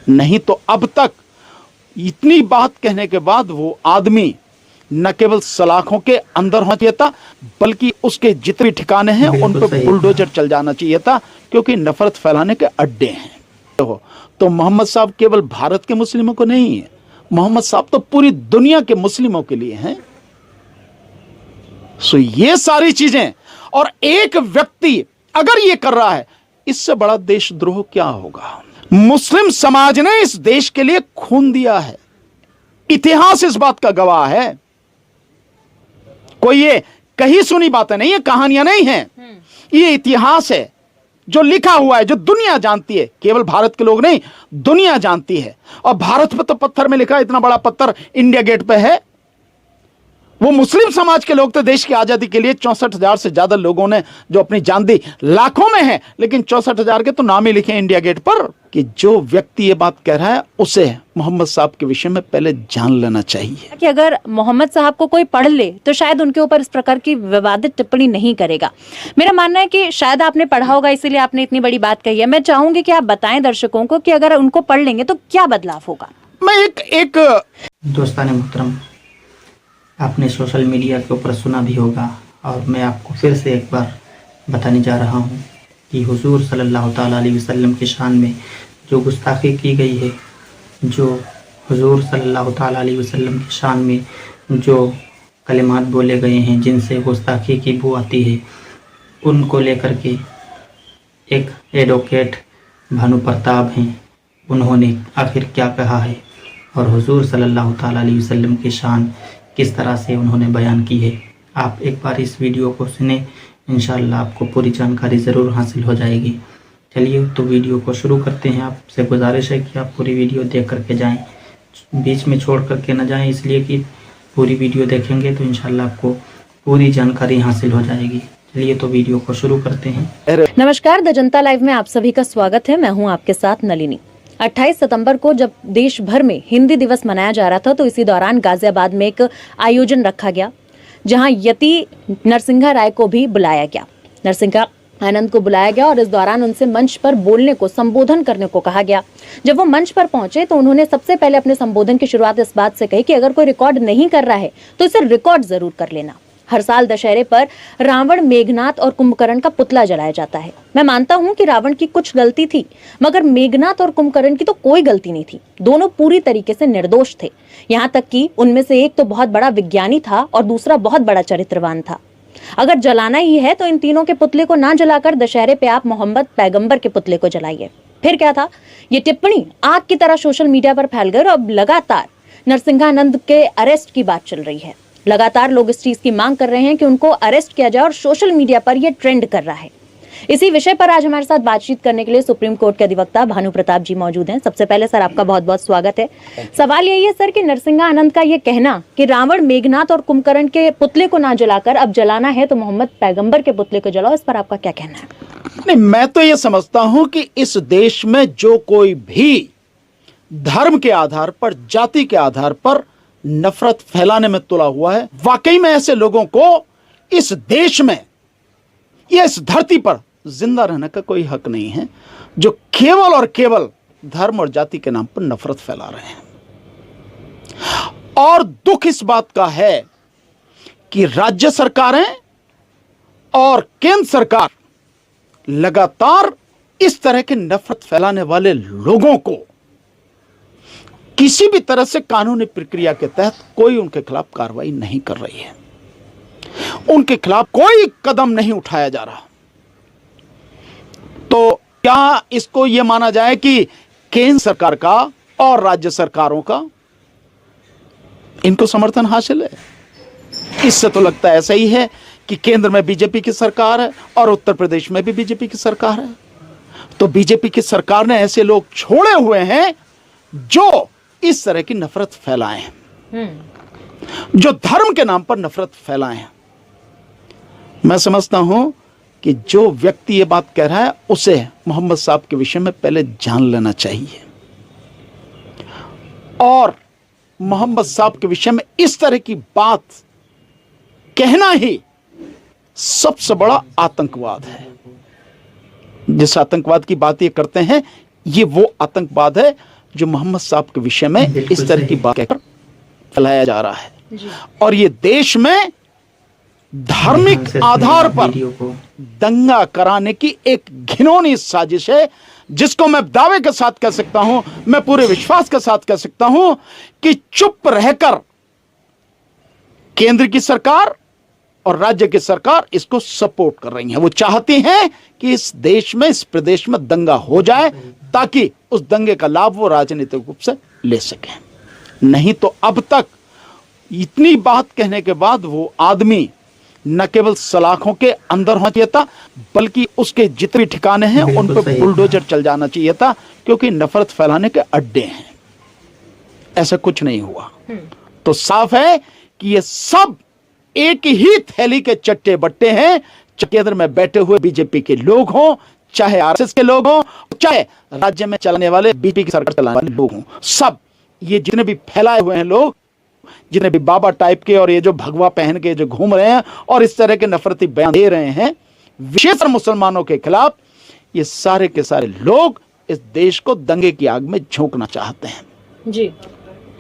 नहीं तो अब तक इतनी बात कहने के बाद वो आदमी न केवल सलाखों के अंदर होना चाहिए था, बल्कि उसके जितने ठिकाने हैं उन पर बुलडोजर चल जाना चाहिए था, क्योंकि नफरत फैलाने के अड्डे हैं। तो मोहम्मद साहब केवल भारत के मुस्लिमों को नहीं है, मोहम्मद साहब तो पूरी दुनिया के मुस्लिमों के लिए हैं। सो ये सारी चीजें, और एक व्यक्ति अगर ये कर रहा है, इससे बड़ा देशद्रोह क्या होगा। मुस्लिम समाज ने इस देश के लिए खून दिया है, इतिहास इस बात का गवाह है। कोई ये कही सुनी बातें नहीं है, कहानियां नहीं है, ये इतिहास है जो लिखा हुआ है, जो दुनिया जानती है, केवल भारत के लोग नहीं, दुनिया जानती है। और भारत पे तो पत्थर में लिखा, इतना बड़ा पत्थर इंडिया गेट पे है। वो मुस्लिम समाज के लोग तो देश की आजादी के लिए 64,000 से ज्यादा लोगों ने जो अपनी जान दी, लाखों में है, लेकिन 64,000 के तो नाम ही लिखे इंडिया गेट पर। कि जो व्यक्ति ये बात कह रहा है, उसे मोहम्मद साहब के विषय में पहले जान लेना चाहिए कि अगर मोहम्मद साहब को कोई पढ़ ले तो शायद उनके ऊपर इस प्रकार की विवादित टिप्पणी नहीं करेगा। मेरा मानना है कि शायद आपने पढ़ा होगा, इसीलिए आपने इतनी बड़ी बात कही है। मैं चाहूंगी कि आप बताएं दर्शकों को कि अगर उनको पढ़ लेंगे तो क्या बदलाव होगा। मैं एक दोस्तान मोहतरम, आपने सोशल मीडिया के ऊपर सुना भी होगा, और मैं आपको फिर से एक बार बताने जा रहा हूँ कि हुजूर सल्लल्लाहु ताला अलैहि वसल्लम की शान में जो गुस्ताखी की गई है, जो हुजूर सल्लल्लाहु ताला अलैहि वसल्लम की शान में जो कलिमात बोले गए हैं, जिनसे गुस्ताखी की बू आती है, उनको लेकर के एक एडवोकेट भानु प्रताप हैं, उन्होंने आखिर क्या कहा है और हुजूर सल्लल्लाहु ताला अलैहि वसल्लम की शान किस तरह से उन्होंने बयान की है। आप एक बार इस वीडियो को सुने, इंशाअल्लाह आपको पूरी जानकारी ज़रूर हासिल हो जाएगी। चलिए तो वीडियो को शुरू करते हैं। आपसे गुजारिश है कि आप पूरी वीडियो देख करके जाएं, बीच में छोड़ करके न जाएं, इसलिए कि पूरी वीडियो देखेंगे तो इंशाअल्लाह आपको पूरी जानकारी हासिल हो जाएगी। चलिए तो वीडियो को शुरू करते हैं। नमस्कार, द जनता लाइव में आप सभी का स्वागत है। मैं हूं आपके साथ नलिनी। 28 सितंबर को जब देश भर में हिंदी दिवस मनाया जा रहा था, तो इसी दौरान गाजियाबाद में एक आयोजन रखा गया, जहां यति नरसिंहा राय को भी बुलाया गया, नरसिंहा आनंद को बुलाया गया, और इस दौरान उनसे मंच पर बोलने को, संबोधन करने को कहा गया। जब वो मंच पर पहुंचे तो उन्होंने सबसे पहले अपने संबोधन की शुरुआत इस बात से कही कि अगर कोई रिकॉर्ड नहीं कर रहा है तो इसे रिकॉर्ड जरूर कर लेना। हर साल दशहरे पर रावण, मेघनाथ और कुंभकर्ण का पुतला जलाया जाता है। मैं मानता हूं कि रावण की कुछ गलती थी, मगर मेघनाथ और कुंभकर्ण की तो कोई गलती नहीं थी। दोनों पूरी तरीके से निर्दोष थे। यहाँ तक कि उनमें से एक तो बहुत बड़ा विज्ञानी था और दूसरा बहुत बड़ा चरित्रवान था। अगर जलाना ही है तो इन तीनों के पुतले को ना जलाकर दशहरे पे आप मोहम्मद पैगंबर के पुतले को जलाइए। फिर क्या था, ये टिप्पणी आग की तरह सोशल मीडिया पर फैल गई और अब लगातार नरसिंहानंद के अरेस्ट की बात चल रही है। लगातार लोग इस चीज की मांग कर रहे हैं कि उनको अरेस्ट किया जाए और सोशल मीडिया पर यह ट्रेंड कर रहा है। इसी विषय पर आज हमारे साथ बातचीत करने के लिए सुप्रीम कोर्ट के अधिवक्ता भानु प्रताप जी मौजूद हैं। सबसे पहले सर, आपका बहुत बहुत स्वागत है। सवाल यही है सर कि नरसिंहा आनंद का ये कहना कि रावण, मेघनाथ और कुंभकर्ण के पुतले को ना जलाकर अब जलाना है तो मोहम्मद पैगंबर के पुतले को जलाओ, इस पर आपका क्या कहना है? नहीं, मैं तो ये समझता हूं कि इस देश में जो कोई भी धर्म के आधार पर, जाति के आधार पर नफरत फैलाने में तुला हुआ है, वाकई में ऐसे लोगों को इस देश में या इस धरती पर जिंदा रहने का कोई हक नहीं है, जो केवल और केवल धर्म और जाति के नाम पर नफरत फैला रहे हैं। और दुख इस बात का है कि राज्य सरकारें और केंद्र सरकार लगातार इस तरह के नफरत फैलाने वाले लोगों को किसी भी तरह से कानूनी प्रक्रिया के तहत कोई उनके खिलाफ कार्रवाई नहीं कर रही है, उनके खिलाफ कोई कदम नहीं उठाया जा रहा। तो क्या इसको यह माना जाए कि केंद्र सरकार का और राज्य सरकारों का इनको समर्थन हासिल है? इससे तो लगता ऐसा ही है कि केंद्र में बीजेपी की सरकार है और उत्तर प्रदेश में भी बीजेपी की सरकार है। तो बीजेपी की सरकार ने ऐसे लोग छोड़े हुए हैं जो इस तरह की नफरत फैलाए हैं, जो धर्म के नाम पर नफरत फैलाए हैं। मैं समझता हूं कि जो व्यक्ति ये बात कह रहा है, उसे मोहम्मद साहब के विषय में पहले जान लेना चाहिए, और मोहम्मद साहब के विषय में इस तरह की बात कहना ही सबसे बड़ा आतंकवाद है। जिस आतंकवाद की बात ये करते हैं, ये वो आतंकवाद है जो मोहम्मद साहब के विषय में बिल्कुल इस तरह की सही। बात कहकर फैलाया जा रहा है। जी। और ये देश में धार्मिक हमसे आधार सुनिए पर वीडियो को। दंगा कराने की एक घिनौनी साजिश है, जिसको मैं दावे के साथ कह सकता हूं, मैं पूरे विश्वास के साथ कह सकता हूं कि चुप रहकर केंद्र की सरकार और राज्य की सरकार इसको सपोर्ट कर रही है। वो चाहती हैं कि इस देश में, इस प्रदेश में दंगा हो जाए ताकि उस दंगे का लाभ वो राजनीतिक रूप से ले सकें। नहीं तो अब तक इतनी बात कहने के बाद वो आदमी न केवल सलाखों के अंदर होना चाहिए था, बल्कि उसके जितने ठिकाने हैं उन बिल्कुल पर सही बुलडोजर चल जाना चाहिए था, क्योंकि नफरत फैलाने के अड्डे हैं। ऐसा कुछ नहीं हुआ। तो साफ है कि ये सब एक ही थैली के चट्टे बट्टे हैं। केंद्र में बैठे हुए बीजेपी के लोग हों, चाहे आरएसएस के लोग हों, चाहे राज्य में चलाने वाले बीजेपी की सरकार चलाने वाले लोग हों, सब ये जितने भी फैलाए हुए हैं लोग, जितने भी बाबा टाइप के और ये जो भगवा पहन के जो घूम रहे हैं और इस तरह के नफरती बयान दे रहे हैं विशेषकर मुसलमानों के खिलाफ, ये सारे के सारे लोग इस देश को दंगे की आग में झोंकना चाहते हैं। जी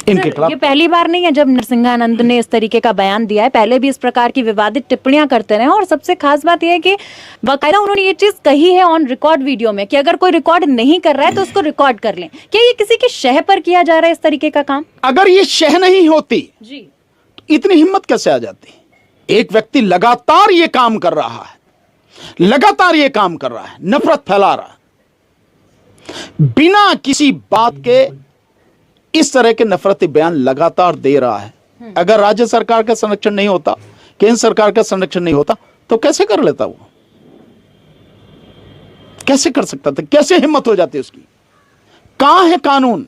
इनके सर, खिलाफ ये पहली बार नहीं है जब नरसिंहानंद ने इस तरीके का बयान दिया है। पहले भी इस प्रकार की विवादित टिप्पणियां करते रहे हैं और सबसे खास बात यह है कि बाकायदा उन्होंने ये चीज कही है ऑन रिकॉर्ड वीडियो में कि अगर कोई रिकॉर्ड नहीं कर रहा है तो उसको रिकॉर्ड कर लें। क्या ये किसी के शह पर किया जा रहा है इस तरीके का काम? अगर ये शह नहीं होती जी, तो इतनी हिम्मत कैसे आ जाती? एक व्यक्ति लगातार ये काम कर रहा है, लगातार ये काम कर रहा है, नफरत फैला रहा है, बिना किसी बात के इस तरह के नफरती बयान लगातार दे रहा है। अगर राज्य सरकार का संरक्षण नहीं होता, केंद्र सरकार का संरक्षण नहीं होता, तो कैसे कर लेता वो? कैसे कर सकता था? कैसे हिम्मत हो जाती उसकी? कहां है कानून?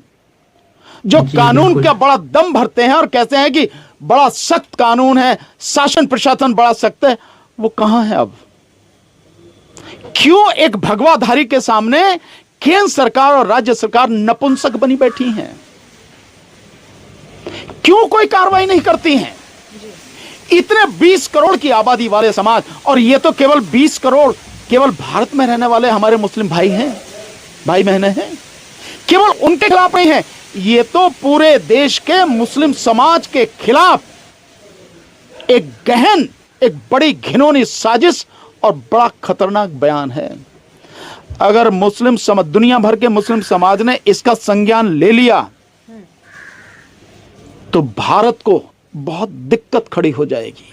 जो जी, कानून बिल्कुल। का बड़ा दम भरते हैं और कहते हैं कि बड़ा सख्त कानून है, शासन प्रशासन बड़ा सख्त है, वो कहां है अब? क्यों एक भगवाधारी के सामने केंद्र सरकार और राज्य सरकार नपुंसक बनी बैठी हैं? क्यों कोई कार्रवाई नहीं करती हैं? इतने 20 करोड़ की आबादी वाले समाज, और ये तो केवल 20 करोड़ केवल भारत में रहने वाले हमारे मुस्लिम भाई हैं, भाई बहनें हैं, केवल उनके खिलाफ नहीं है, ये तो पूरे देश के मुस्लिम समाज के खिलाफ एक गहन, एक बड़ी घिनौनी साजिश और बड़ा खतरनाक बयान है। अगर मुस्लिम समाज, दुनिया भर के मुस्लिम समाज ने इसका संज्ञान ले लिया तो भारत को बहुत दिक्कत खड़ी हो जाएगी,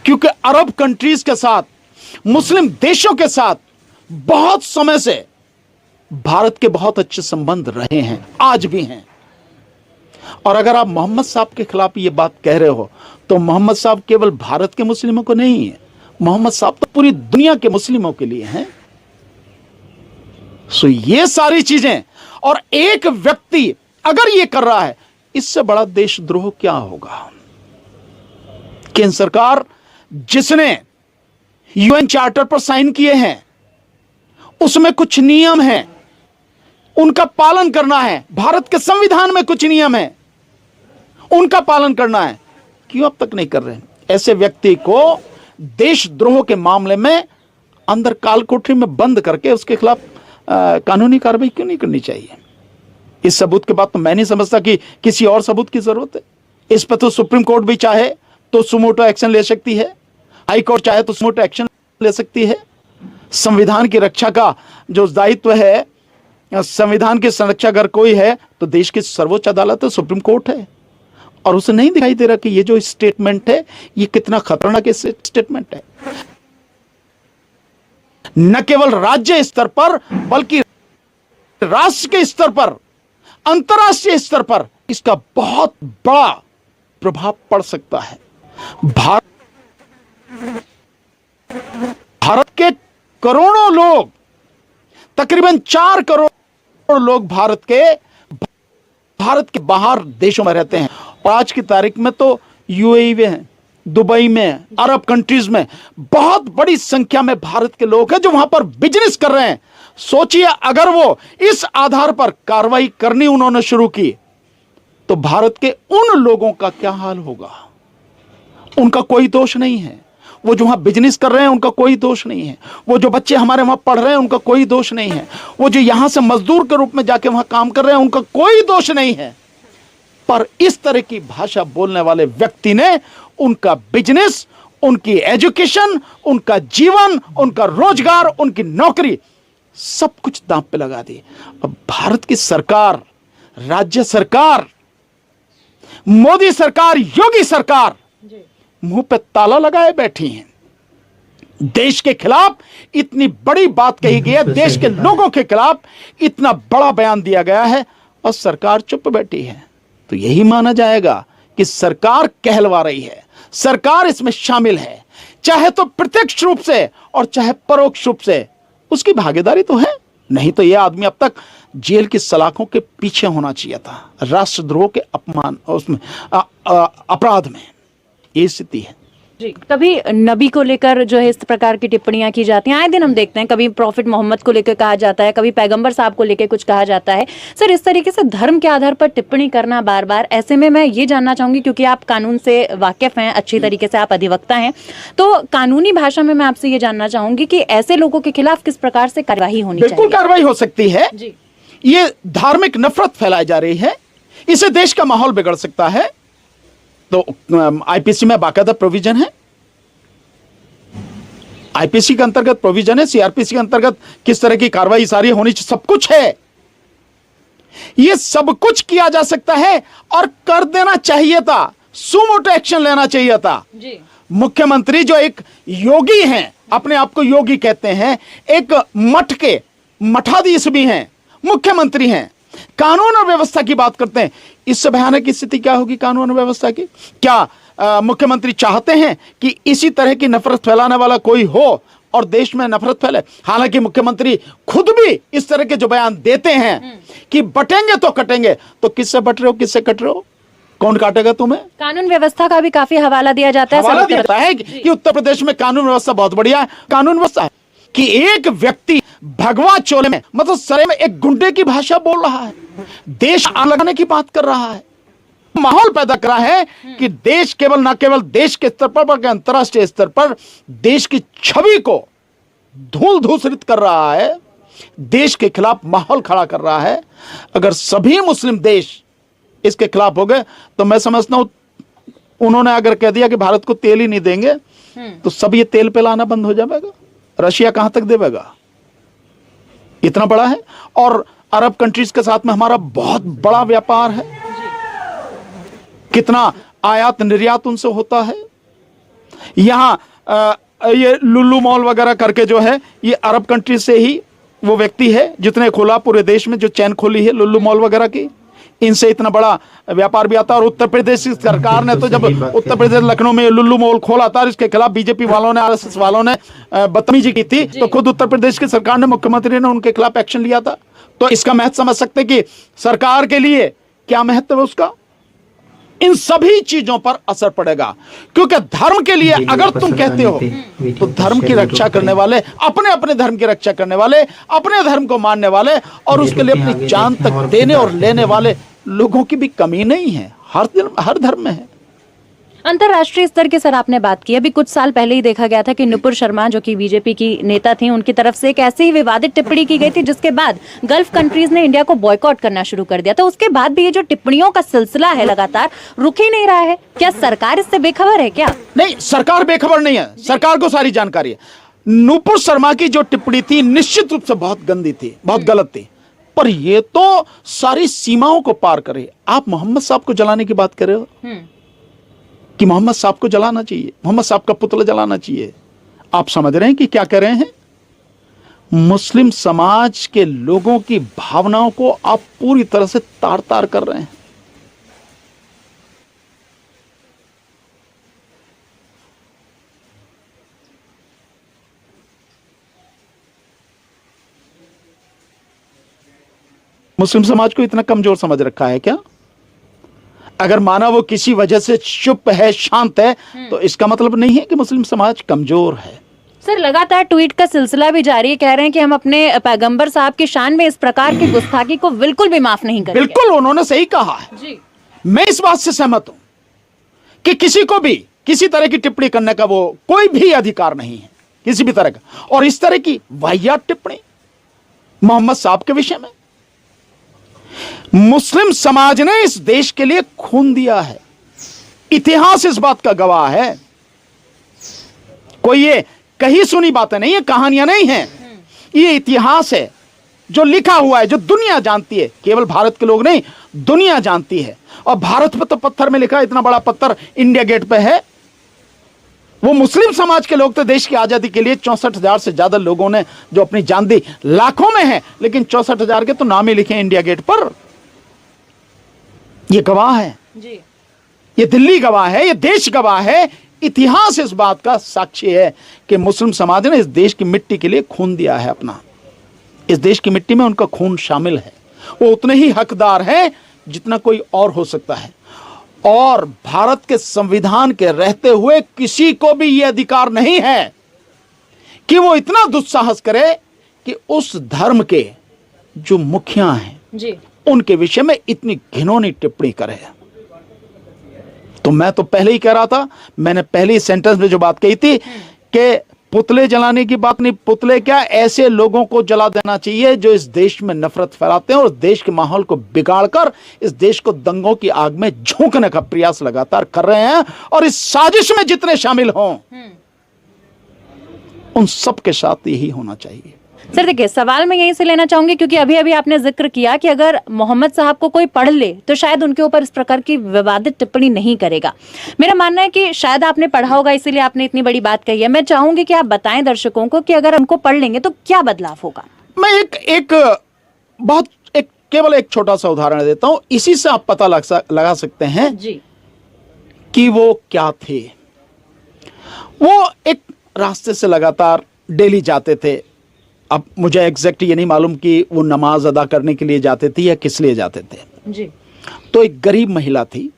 क्योंकि अरब कंट्रीज के साथ, मुस्लिम देशों के साथ बहुत समय से भारत के बहुत अच्छे संबंध रहे हैं, आज भी हैं। और अगर आप मोहम्मद साहब के खिलाफ ये बात कह रहे हो तो मोहम्मद साहब केवल भारत के मुस्लिमों को नहीं है, मोहम्मद साहब तो पूरी दुनिया के मुस्लिमों के लिए हैं। सो ये सारी चीजें, और एक व्यक्ति अगर ये कर रहा है, इससे बड़ा देशद्रोह क्या होगा? केंद्र सरकार जिसने यूएन चार्टर पर साइन किए हैं, उसमें कुछ नियम हैं, उनका पालन करना है। भारत के संविधान में कुछ नियम है, उनका पालन करना है। क्यों अब तक नहीं कर रहे? ऐसे व्यक्ति को देशद्रोह के मामले में अंदर काल कोठरी में बंद करके उसके खिलाफ कानूनी कार्रवाई क्यों नहीं करनी चाहिए? इस सबूत के बाद तो मैं नहीं समझता कि किसी और सबूत की जरूरत है। इस पर तो सुप्रीम कोर्ट भी चाहे तो सुमोटो एक्शन ले सकती है, हाई कोर्ट चाहे तो सुमोटो एक्शन ले सकती है। संविधान की रक्षा का जो दायित्व है, संविधान की संरक्षा अगर कोई है तो देश की सर्वोच्च अदालत है, सुप्रीम कोर्ट है। और उसे नहीं दिखाई दे रहा कि ये जो स्टेटमेंट है ये कितना खतरनाक स्टेटमेंट है। न केवल राज्य स्तर पर बल्कि राष्ट्र के स्तर पर, अंतर्राष्ट्रीय स्तर पर इसका बहुत बड़ा प्रभाव पड़ सकता है। भारत के करोड़ों लोग, तकरीबन 4 करोड़ लोग भारत के बाहर देशों में रहते हैं, और आज की तारीख में तो यूएई में हैं, दुबई में, अरब कंट्रीज में बहुत बड़ी संख्या में भारत के लोग हैं जो वहां पर बिजनेस कर रहे हैं। सोचिए अगर वो इस आधार पर कार्रवाई करनी उन्होंने शुरू की तो भारत के उन लोगों का क्या हाल होगा? उनका कोई दोष नहीं है, वो जो वहां बिजनेस कर रहे हैं उनका कोई दोष नहीं है, वो जो बच्चे हमारे वहां पढ़ रहे हैं उनका कोई दोष नहीं है, वो जो यहां से मजदूर के रूप में जाके वहां काम कर रहे हैं उनका कोई दोष नहीं है। पर इस तरह की भाषा बोलने वाले व्यक्ति ने उनका बिजनेस, उनकी एजुकेशन, उनका जीवन, उनका रोजगार, उनकी नौकरी सब कुछ दांव पे लगा दी। अब भारत की सरकार, राज्य सरकार, मोदी सरकार, योगी सरकार मुंह पे ताला लगाए बैठी हैं। देश के खिलाफ इतनी बड़ी बात कही गई है, देश के लोगों के खिलाफ इतना बड़ा बयान दिया गया है और सरकार चुप बैठी है। तो यही माना जाएगा कि सरकार कहलवा रही है, सरकार इसमें शामिल है, चाहे तो प्रत्यक्ष रूप से और चाहे परोक्ष रूप से उसकी भागीदारी तो है। नहीं तो यह आदमी अब तक जेल की सलाखों के पीछे होना चाहिए था, राष्ट्रद्रोह के अपमान उसमें अपराध में। ये स्थिति है जी। कभी नबी को लेकर जो है इस प्रकार की टिप्पणियां की जाती हैं, आए दिन हम देखते हैं, कभी प्रॉफिट मोहम्मद को लेकर कहा जाता है, कभी पैगंबर साहब को लेकर कुछ कहा जाता है। सर, इस तरीके से धर्म के आधार पर टिप्पणी करना बार बार, ऐसे में मैं ये जानना चाहूंगी, क्योंकि आप कानून से वाकिफ हैं, अच्छी तरीके से आप अधिवक्ता हैं, तो कानूनी भाषा में मैं आपसे ये जानना चाहूंगी कि ऐसे लोगों के खिलाफ किस प्रकार से कार्यवाही होनी चाहिए? बिल्कुल कार्रवाई हो सकती है जी। ये धार्मिक नफरत फैलाई जा रही है, इससे देश का माहौल बिगड़ सकता है। तो आईपीसी में बाकायदा प्रोविजन है, आईपीसी के अंतर्गत प्रोविजन है, सीआरपीसी के अंतर्गत किस तरह की कार्रवाई सारी होनी चाहिए, सब कुछ है। ये सब कुछ किया जा सकता है और कर देना चाहिए था, सुमोटो एक्शन लेना चाहिए था जी। मुख्यमंत्री जो एक योगी हैं, अपने आप को योगी कहते हैं, एक मठ के मठाधीश भी हैं, मुख्यमंत्री हैं, कानून और व्यवस्था की बात करते हैं। इससे भयानक स्थिति क्या होगी कानून और व्यवस्था की? क्या मुख्यमंत्री चाहते हैं कि इसी तरह की नफरत फैलाने वाला कोई हो और देश में नफरत फैले? हालांकि मुख्यमंत्री खुद भी इस तरह के जो बयान देते हैं कि बटेंगे तो कटेंगे, तो किससे बट रहे हो, किससे कट रहे हो, कौन काटेगा तुम्हें? कानून व्यवस्था का भी काफी हवाला दिया जाता है। हवाला दिया जाता है कि उत्तर प्रदेश में कानून व्यवस्था बहुत बढ़िया है। कानून व्यवस्था है कि एक व्यक्ति भगवा चोले में, मतलब सरे में एक गुंडे की भाषा बोल रहा है, देश आग लगाने की बात कर रहा है, माहौल पैदा कर रहा है कि देश केवल ना केवल देश के स्तर पर बल्कि अंतर्राष्ट्रीय स्तर पर देश की छवि को धूल धूसरित कर रहा है, देश के खिलाफ माहौल खड़ा कर रहा है। अगर सभी मुस्लिम देश इसके खिलाफ हो गए तो मैं समझता हूं, उन्होंने अगर कह दिया कि भारत को तेल ही नहीं देंगे तो सब ये तेल पे लाना बंद हो जाएगा। रशिया कहां तक देगा? इतना बड़ा है और अरब कंट्रीज के साथ में हमारा बहुत बड़ा व्यापार है, कितना आयात निर्यात उनसे होता है। यहां ये लुल्लू मॉल वगैरह करके जो है, ये अरब कंट्रीज से ही वो व्यक्ति है जितने खोला पूरे देश में, जो चैन खोली है लुल्लू मॉल वगैरह की, इनसे इतना बड़ा व्यापार भी आता है। और उत्तर प्रदेश की सरकार ने तो जब उत्तर प्रदेश लखनऊ में लुल्लू मॉल खोला था, इसके खिलाफ बीजेपी वालों ने, आरएसएस वालों ने बदतमीजी की थी, तो खुद उत्तर प्रदेश की सरकार ने, मुख्यमंत्री ने उनके खिलाफ एक्शन लिया था। तो इसका महत्व समझ सकते कि सरकार के लिए क्या महत्व है उसका। इन सभी चीजों पर असर पड़ेगा, क्योंकि धर्म के लिए अगर तुम कहते हो तो धर्म की रक्षा करने वाले, अपने अपने धर्म की रक्षा करने वाले, अपने धर्म को मानने वाले और उसके लिए अपनी जान तक देने और लेने वाले लोगों की भी कमी नहीं है, हर धर्म में है। अंतर्राष्ट्रीय स्तर की सर आपने बात की, अभी कुछ साल पहले ही देखा गया था कि नुपुर शर्मा जो कि बीजेपी की नेता थी, उनकी तरफ से एक ऐसी ही विवादित टिप्पणी की गई थी जिसके बाद गल्फ कंट्रीज ने इंडिया को बॉयकॉट करना शुरू कर दिया। तो उसके बाद भी ये जो टिप्पणियों का सिलसिला है लगातार रुक ही नहीं रहा है। क्या सरकार इससे बेखबर है क्या? नहीं, सरकार बेखबर नहीं है, सरकार को सारी जानकारी है। नुपुर शर्मा की जो टिप्पणी थी निश्चित रूप से बहुत गंदी थी, बहुत गलत थी, पर ये तो सारी सीमाओं को पार करे। आप मोहम्मद साहब को जलाने की बात कर रहे हो कि मोहम्मद साहब को जलाना चाहिए, मोहम्मद साहब का पुतला जलाना चाहिए। आप समझ रहे हैं कि क्या कर रहे हैं? मुस्लिम समाज के लोगों की भावनाओं को आप पूरी तरह से तार तार कर रहे हैं। मुस्लिम समाज को इतना कमजोर समझ रखा है क्या? अगर माना वो किसी वजह से चुप है, शांत है, तो इसका मतलब नहीं है कि मुस्लिम समाज कमजोर है। सर, लगातार ट्वीट का सिलसिला भी जारी है, कह रहे हैं कि हम अपने पैगंबर साहब की शान में इस प्रकार की गुस्ताखी को बिल्कुल भी माफ नहीं करेंगे। बिल्कुल, उन्होंने सही कहा है जी। मैं इस बात से सहमत हूं कि किसी को भी किसी तरह की टिप्पणी करने का वो कोई भी अधिकार नहीं है, किसी भी तरह का। और इस तरह की वाहियात टिप्पणी मोहम्मद साहब के विषय में, मुस्लिम समाज ने इस देश के लिए खून दिया है, इतिहास इस बात का गवाह है। कोई ये कही सुनी बातें नहीं है, कहानियां नहीं हैं, ये इतिहास है जो लिखा हुआ है, जो दुनिया जानती है, केवल भारत के लोग नहीं, दुनिया जानती है। और भारत पे तो पत्थर में लिखा, इतना बड़ा पत्थर इंडिया गेट पे है। वो मुस्लिम समाज के लोग तो देश की आजादी के लिए 64,000 से ज्यादा लोगों ने जो अपनी जान दी, लाखों में है, लेकिन 64,000 के तो नाम ही लिखे हैं इंडिया गेट पर। ये गवाह है जी। ये दिल्ली गवाह है, ये देश गवाह है, इतिहास इस बात का साक्षी है कि मुस्लिम समाज ने इस देश की मिट्टी के लिए खून दिया है अपना। इस देश की मिट्टी में उनका खून शामिल है, वो उतने ही हकदार हैं जितना कोई और हो सकता है। और भारत के संविधान के रहते हुए किसी को भी यह अधिकार नहीं है कि वो इतना दुस्साहस करे कि उस धर्म के जो मुखिया हैं जी। उनके विषय में इतनी घिनौनी टिप्पणी करे। तो मैं तो पहले ही कह रहा था, मैंने पहले सेंटेंस में जो बात कही थी कि पुतले जलाने की बात नहीं, पुतले क्या, ऐसे लोगों को जला देना चाहिए जो इस देश में नफरत फैलाते हैं और देश के माहौल को बिगाड़कर इस देश को दंगों की आग में झोंकने का प्रयास लगातार कर रहे हैं। और इस साजिश में जितने शामिल हों उन सब के साथ यही होना चाहिए। सर देखिए, सवाल मैं यहीं से लेना चाहूंगी क्योंकि अभी अभी आपने जिक्र किया कि अगर मोहम्मद साहब को कोई पढ़ ले तो शायद उनके ऊपर इस प्रकार की विवादित टिप्पणी नहीं करेगा। मेरा मानना है कि शायद आपने पढ़ा होगा इसीलिए आपने इतनी बड़ी बात कही है। मैं चाहूंगी कि आप बताएं दर्शकों को कि अगर उनको पढ़ लेंगे तो क्या बदलाव होगा। मैं केवल एक छोटा सा उदाहरण देता हूं, इसी से आप पता लगा सकते हैं जी कि वो क्या थे। वो एक रास्ते से लगातार डेली जाते थे। अब मुझे एग्जैक्ट ये नहीं मालूम कि वो नमाज अदा करने के लिए जाते थे या किस लिए जाते थे। जी। तो एक गरीब महिला थी,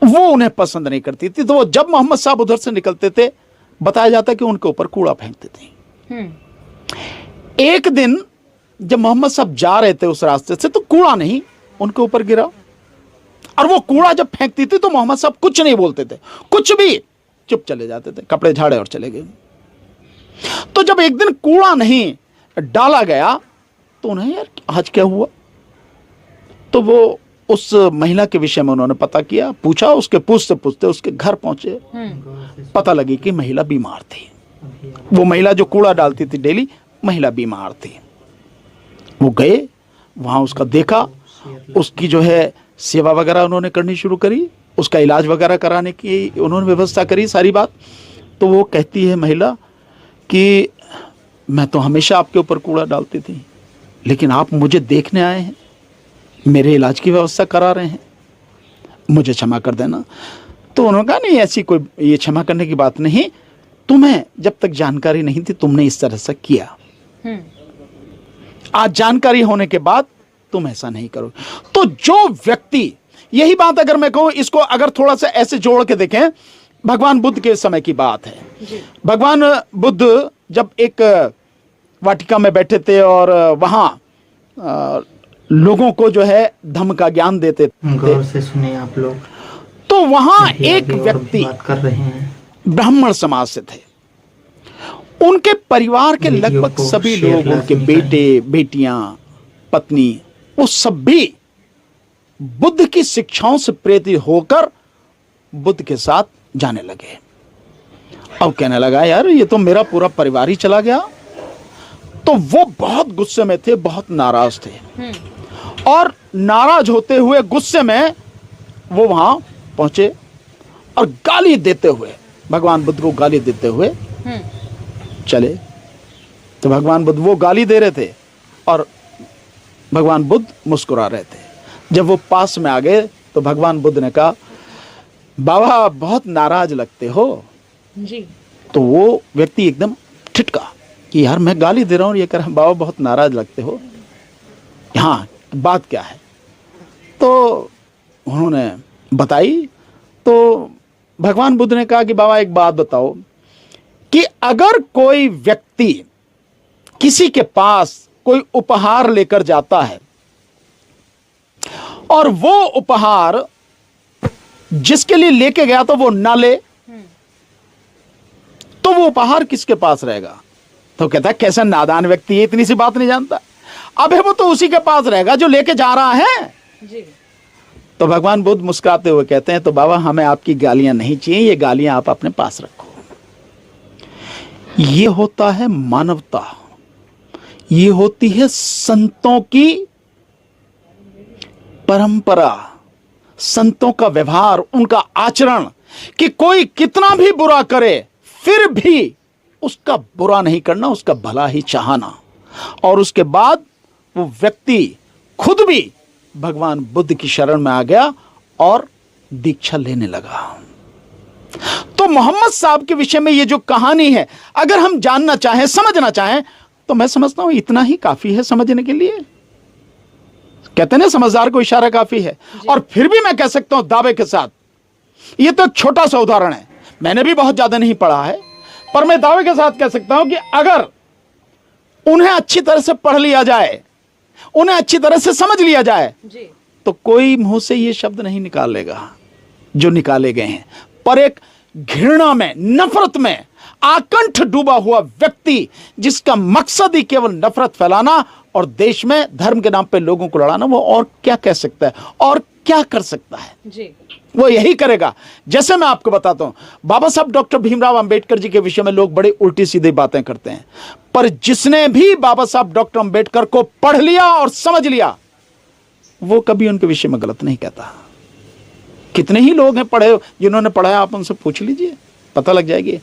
वो उन्हें पसंद नहीं करती थी, तो वो जब मोहम्मद साहब उधर से निकलते थे, बताया जाता कि उनके ऊपर कूड़ा फेंकते थे। एक दिन जब मोहम्मद साहब जा रहे थे उस रास्ते से, तो कूड़ा नहीं उनके ऊपर गिरा, और वो कूड़ा जब फेंकती थी तो मोहम्मद साहब कुछ नहीं बोलते थे, कुछ भी, चुप चले जाते थे, कपड़े झाड़े और चले गए। तो जब एक दिन कूड़ा नहीं डाला गया तो उन्हें, यार आज क्या हुआ, तो वो उस महिला के विषय में उन्होंने पता किया, पूछा, उसके पूछते पूछते उसके घर पहुंचे, पता लगी कि महिला बीमार थी। वो महिला जो कूड़ा डालती थी डेली, महिला बीमार थी। वो गए वहां, उसका देखा, उसकी जो है सेवा वगैरह उन्होंने करनी शुरू करी, उसका इलाज वगैरह कराने की उन्होंने व्यवस्था करी, सारी बात। तो वो कहती है महिला कि मैं तो हमेशा आपके ऊपर कूड़ा डालती थी, लेकिन आप मुझे देखने आए हैं, मेरे इलाज की व्यवस्था करा रहे हैं, मुझे क्षमा कर देना। तो उन्होंने कहा नहीं, ऐसी कोई ये क्षमा करने की बात नहीं, तुम्हें जब तक जानकारी नहीं थी तुमने इस तरह से किया, आज जानकारी होने के बाद तुम ऐसा नहीं करो। तो जो व्यक्ति, यही बात अगर मैं कहूं, इसको अगर थोड़ा सा ऐसे जोड़ के देखें, भगवान बुद्ध के समय की बात है। भगवान बुद्ध जब एक वाटिका में बैठे थे और वहां लोगों को जो है धम्म का ज्ञान देते थे, गौर से सुने आप लोग। तो वहां एक व्यक्ति बात कर रहे हैं, ब्राह्मण समाज से थे, उनके परिवार के लगभग सभी लोग, उनके बेटे बेटियां, पत्नी, वो सब भी बुद्ध की शिक्षाओं से प्रेरित होकर बुद्ध के साथ जाने लगे। अब कहने लगा, यार ये तो मेरा पूरा परिवार ही चला गया। तो वो बहुत गुस्से में थे, बहुत नाराज थे, और नाराज होते हुए गुस्से में वो वहां पहुंचे और गाली देते हुए, भगवान बुद्ध को गाली देते हुए चले। तो भगवान बुद्ध, वो गाली दे रहे थे और भगवान बुद्ध मुस्कुरा रहे थे। जब वो पास में आ गए तो भगवान बुद्ध ने कहा, बाबा बहुत नाराज लगते हो जी। तो वो व्यक्ति एकदम ठिठका कि यार मैं गाली दे रहा हूँ, ये कह रहा है बाबा बहुत नाराज लगते हो, हाँ बात क्या है। तो उन्होंने बताई। तो भगवान बुद्ध ने कहा कि बाबा एक बात बताओ कि अगर कोई व्यक्ति किसी के पास कोई उपहार लेकर जाता है और वो उपहार जिसके लिए लेके गया तो वो ना ले तो वो उपहार किसके पास रहेगा? तो कहता है कैसा नादान व्यक्ति है, इतनी सी बात नहीं जानता। अबे वो तो उसी के पास रहेगा जो लेके जा रहा है जी। तो भगवान बुद्ध मुस्कुराते हुए कहते हैं, तो बाबा हमें आपकी गालियां नहीं चाहिए, ये गालियां आप अपने पास रखो। ये होता है मानवता, ये होती है संतों की परंपरा, संतों का व्यवहार, उनका आचरण, कि कोई कितना भी बुरा करे फिर भी उसका बुरा नहीं करना, उसका भला ही चाहना। और उसके बाद वो व्यक्ति खुद भी भगवान बुद्ध की शरण में आ गया और दीक्षा लेने लगा। तो मोहम्मद साहब के विषय में ये जो कहानी है, अगर हम जानना चाहें, समझना चाहें, तो मैं समझता हूं इतना ही काफी है समझने के लिए। कहते हैं ना, समझदार को इशारा काफी है। और फिर भी मैं कह सकता हूं दावे के साथ, ये तो एक छोटा सा उदाहरण है, मैंने भी बहुत ज्यादा नहीं पढ़ा है, पर मैं दावे के साथ कह सकता हूं कि अगर उन्हें अच्छी तरह से पढ़ लिया जाए, उन्हें अच्छी तरह से समझ लिया जाए जी। तो कोई मुंह से ये शब्द नहीं निकालेगा जो निकाले गए हैं। पर एक घृणा में, नफरत में आकंठ डूबा हुआ व्यक्ति, जिसका मकसद ही केवल नफरत फैलाना और देश में धर्म के नाम पे लोगों को लड़ाना, वो और क्या कह सकता है और क्या कर सकता है? जी। वो यही करेगा। जैसे मैं आपको बताता हूं, बाबा साहब डॉक्टर भीमराव अंबेडकर जी के विषय में लोग बड़े उल्टी सीधी बातें करते हैं, पर जिसने भी बाबा साहब डॉक्टर अंबेडकर को पढ़ लिया और समझ लिया, वो कभी उनके विषय में गलत नहीं कहता। कितने ही लोग हैं पढ़े, जिन्होंने पढ़ा, आप उनसे पूछ लीजिए, पता लग जाएगी।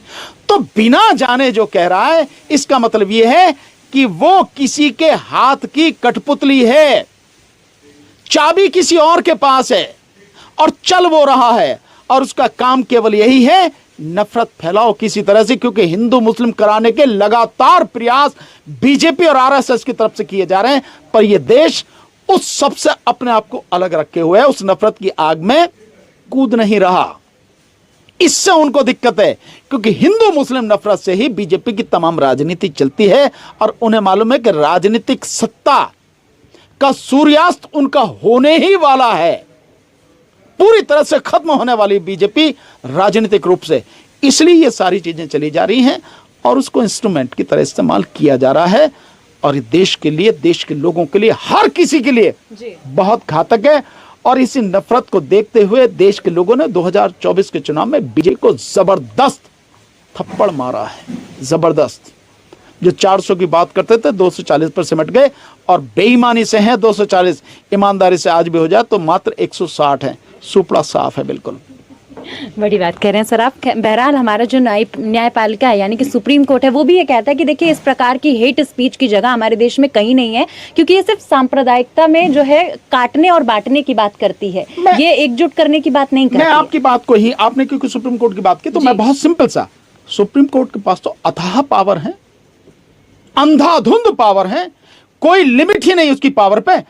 तो बिना जाने जो कह रहा है, इसका मतलब यह है कि वो किसी के हाथ की कठपुतली है, चाबी किसी और के पास है और चल वो रहा है, और उसका काम केवल यही है, नफरत फैलाओ किसी तरह से, क्योंकि हिंदू मुस्लिम कराने के लगातार प्रयास बीजेपी और आरएसएस की तरफ से किए जा रहे हैं, पर यह देश उस सबसे अपने आप को अलग रखे हुए है, उस नफरत की आग में कूद नहीं रहा। इससे उनको दिक्कत है, क्योंकि हिंदू मुस्लिम नफरत से ही बीजेपी की तमाम राजनीति चलती है, और उन्हें मालूम है कि राजनीतिक सत्ता का सूर्यास्त उनका होने ही वाला है, पूरी तरह से खत्म होने वाली बीजेपी राजनीतिक रूप से। इसलिए ये सारी चीजें चली जा रही हैं और उसको इंस्ट्रूमेंट की तरह इस्तेमाल किया जा रहा है, और ये देश के लिए, देश के लोगों के लिए, हर किसी के लिए बहुत घातक है। और इसी नफरत को देखते हुए देश के लोगों ने 2024 के चुनाव में बीजेपी को जबरदस्त थप्पड़ मारा है, जबरदस्त। जो 400 की बात करते थे 240 पर सिमट गए, और बेईमानी से हैं 240, ईमानदारी से आज भी हो जाए तो मात्र 160 है। सुपड़ा साफ है बिल्कुल। बड़ी बात कह रहे हैं सर आप। बहरहाल हमारा जो न्यायपालिका है, यानी कि सुप्रीम कोर्ट है, वो भी ये कहता है कि देखिए, इस प्रकार की हेट स्पीच की जगह हमारे देश में कहीं नहीं है, क्योंकि ये सिर्फ सांप्रदायिकता में जो है काटने और बांटने की बात करती है, ये एकजुट करने की बात नहीं करती। मैं आपकी बात को ही, आपने क्योंकि सुप्रीम कोर्ट की बात की, तो मैं बहुत सिंपल सा, सुप्रीम कोर्ट के पास तो अथाह पावर है, अंधाधुंध पावर है, कोई लिमिट ही नहीं उसकी पावर पे।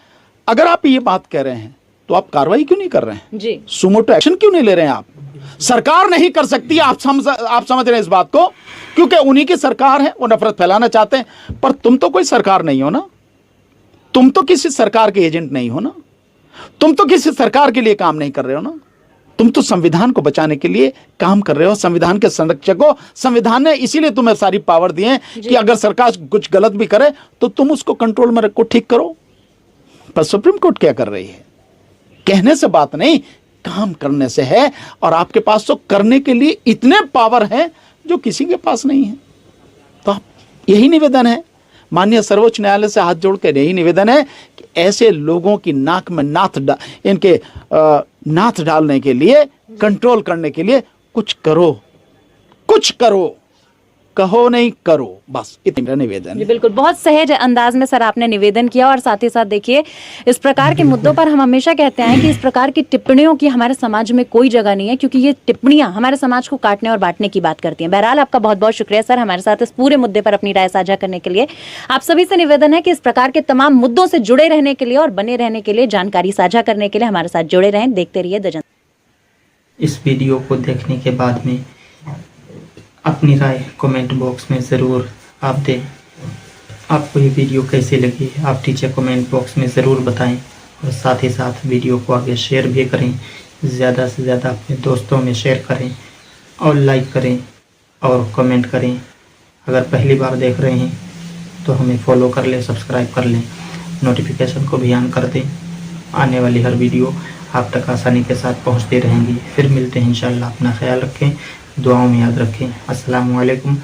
अगर आप ये बात कह रहे हैं तो आप कार्रवाई क्यों नहीं कर रहे हैं जी? सुमोटो एक्शन क्यों नहीं ले रहे हैं आप? सरकार नहीं कर सकती, आप समझ रहे हैं इस बात को, क्योंकि उन्हीं की सरकार है, वो नफरत फैलाना चाहते हैं। पर तुम तो कोई सरकार नहीं हो ना, तुम तो किसी सरकार के एजेंट नहीं हो ना, तुम तो किसी सरकार के लिए काम नहीं कर रहे हो ना, तुम तो संविधान को बचाने के लिए काम कर रहे हो, संविधान के संरक्षक हो। संविधान ने इसीलिए तुम्हें सारी पावर दी है कि अगर सरकार कुछ गलत भी करे तो तुम उसको कंट्रोल में रखो, ठीक करो। पर सुप्रीम कोर्ट क्या कर रही है? कहने से बात नहीं, काम करने से है, और आपके पास तो करने के लिए इतने पावर हैं जो किसी के पास नहीं है। तो आप, यही निवेदन है माननीय सर्वोच्च न्यायालय से हाथ जोड़ कर, यही निवेदन है कि ऐसे लोगों की नाक में नाथ डालने के लिए, कंट्रोल करने के लिए कुछ करो, कुछ करो, कहो नहीं करो, बस इतना मेरा निवेदन है। बिल्कुल, बहुत सहज अंदाज में सर आपने निवेदन किया, और साथ ही साथ देखिए, इस प्रकार के मुद्दों पर हम हमेशा कहते हैं कि इस प्रकार की टिप्पणियों की हमारे समाज में कोई जगह नहीं है, क्योंकि ये टिप्पणियां हमारे समाज को काटने और बांटने की बात करती हैं। बहरहाल आपका बहुत बहुत शुक्रिया सर, हमारे साथ इस पूरे मुद्दे पर अपनी राय साझा करने के लिए। आप सभी से निवेदन है कि इस प्रकार के तमाम मुद्दों से जुड़े रहने के लिए और बने रहने के लिए, जानकारी साझा करने के लिए हमारे साथ जुड़े रहें। देखते रहिए द जनता। इस वीडियो को देखने के बाद में अपनी राय कमेंट बॉक्स में ज़रूर आप दें। आपको ये वीडियो कैसी लगी आप नीचे कमेंट बॉक्स में ज़रूर बताएं, और साथ ही साथ वीडियो को आगे शेयर भी करें, ज़्यादा से ज़्यादा अपने दोस्तों में शेयर करें और लाइक करें। और कमेंट करें। अगर पहली बार देख रहे हैं तो हमें फॉलो कर लें, सब्सक्राइब कर लें, नोटिफिकेशन को भी ऑन कर दें। आने वाली हर वीडियो आप तक आसानी के साथ पहुंचती रहेंगी। फिर मिलते हैं इंशाल्लाह। अपना ख्याल रखें, दुआओं में याद रखें। अस्सलामु अलैकुम।